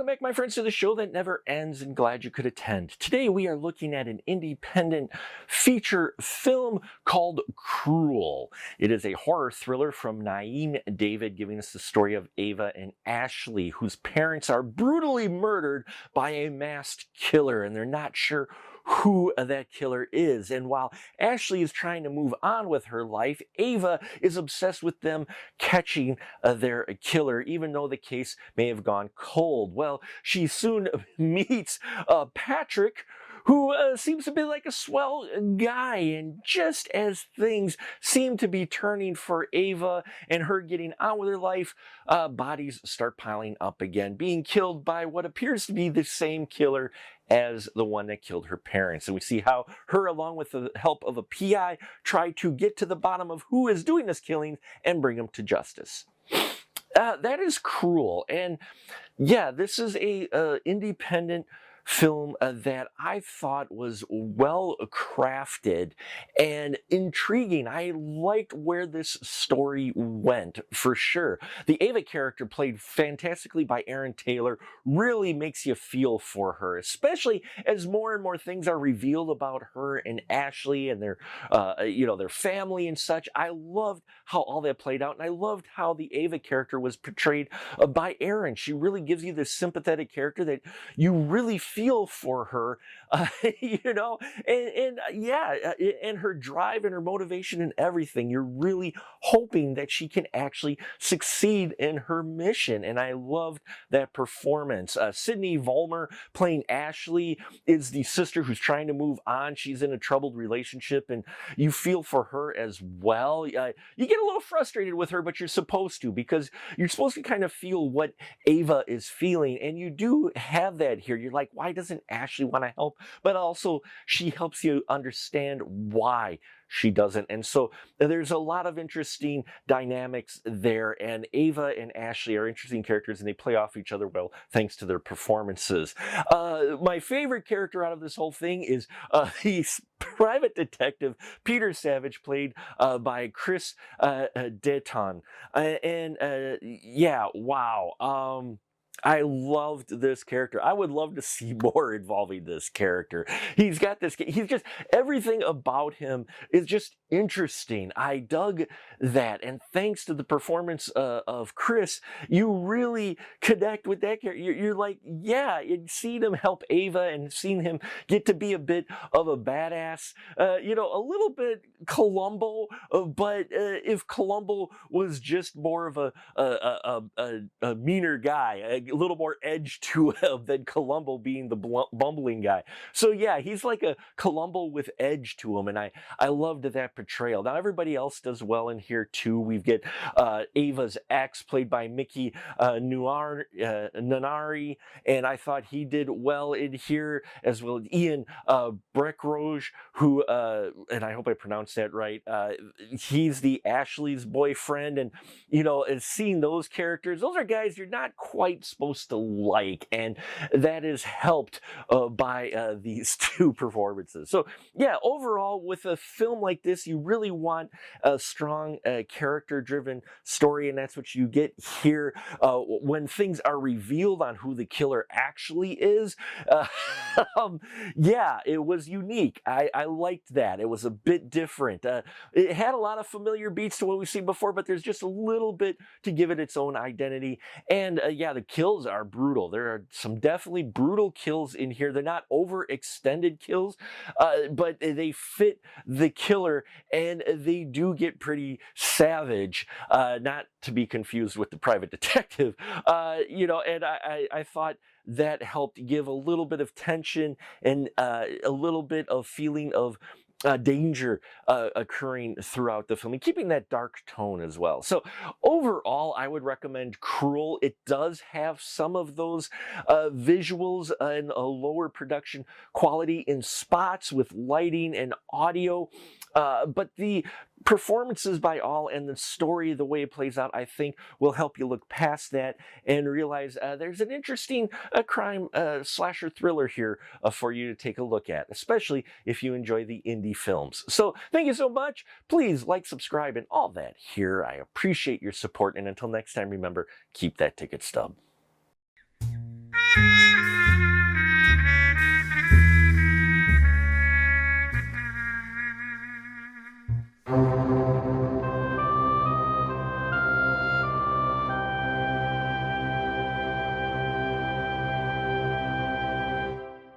back, my friends, to the show that never ends, and glad you could attend. Today we are looking at an independent feature film called Cruel. It is a horror thriller from Naeem David, giving us the story of Ava and Ashley, whose parents are brutally murdered by a masked killer, and they're not sure who that killer is. And while Ashley is trying to move on with her life, Ava is obsessed with them catching their killer, even though the case may have gone cold. Well, she soon meets Patrick, who seems to be like a swell guy. And just as things seem to be turning for Ava and her getting on with her life, bodies start piling up again, being killed by what appears to be the same killer as the one that killed her parents. And we see how her, along with the help of a PI, try to get to the bottom of who is doing this killing and bring him to justice. That is Cruel. And yeah, this is a independent film that I thought was well crafted and intriguing. I liked where this story went, for sure. The Ava character, played fantastically by Aaron Taylor, really makes you feel for her, especially as more and more things are revealed about her and Ashley and their their family and such. I loved how all that played out, and I loved how the Ava character was portrayed by Aaron. She really gives you this sympathetic character that you really feel for her, and her drive and her motivation and everything. You're really hoping that she can actually succeed in her mission, and I loved that performance. Sydney Vollmer, playing Ashley, is the sister who's trying to move on. She's in a troubled relationship, and you feel for her as well. You get a little frustrated with her, but you're supposed to, because you're supposed to kind of feel what Ava is feeling, and you do have that here. You're like, why doesn't Ashley want to help? But also, she helps you understand why she doesn't. And so there's a lot of interesting dynamics there, and Ava and Ashley are interesting characters, and they play off each other well thanks to their performances. My favorite character out of this whole thing is the private detective Peter Savage, played by Chris Deton. Wow. I loved this character. I would love to see more involving this character. He's just, everything about him is just interesting. I dug that. And thanks to the performance of Chris, you really connect with that character. You're like, yeah, you've seen him help Ava and seen him get to be a bit of a badass, a little bit Columbo, but if Columbo was just more of a meaner guy, a little more edge to him than Columbo being the bumbling guy. So yeah, he's like a Columbo with edge to him, and I loved that portrayal. Now everybody else does well in here too. We get Ava's ex, played by Mickey Nanari, and I thought he did well in here, as well as Ian Breckroj, who, and I hope I pronounced that right, he's the Ashley's boyfriend, and seeing those characters, those are guys you're not quite supposed to like, and that is helped by these two performances. So yeah, overall, with a film like this, you really want a strong character-driven story, and that's what you get here. When things are revealed on who the killer actually is, yeah, it was unique. I liked that. It was a bit different. It had a lot of familiar beats to what we've seen before, but there's just a little bit to give it its own identity. And yeah, the kills are brutal. There are some definitely brutal kills in here. They're not overextended kills, but they fit the killer, and they do get pretty savage, not to be confused with the private detective, and I thought that helped give a little bit of tension and a little bit of feeling of danger occurring throughout the film, and keeping that dark tone as well. So overall, I would recommend Cruel. It does have some of those visuals and a lower production quality in spots with lighting and audio, but the performances by all and the story, the way it plays out, I think will help you look past that and realize there's an interesting crime slasher thriller here for you to take a look at, especially if you enjoy the indie films. So thank you so much. Please like, subscribe, and all that here. I appreciate your support, and until next time, remember, keep that ticket stub.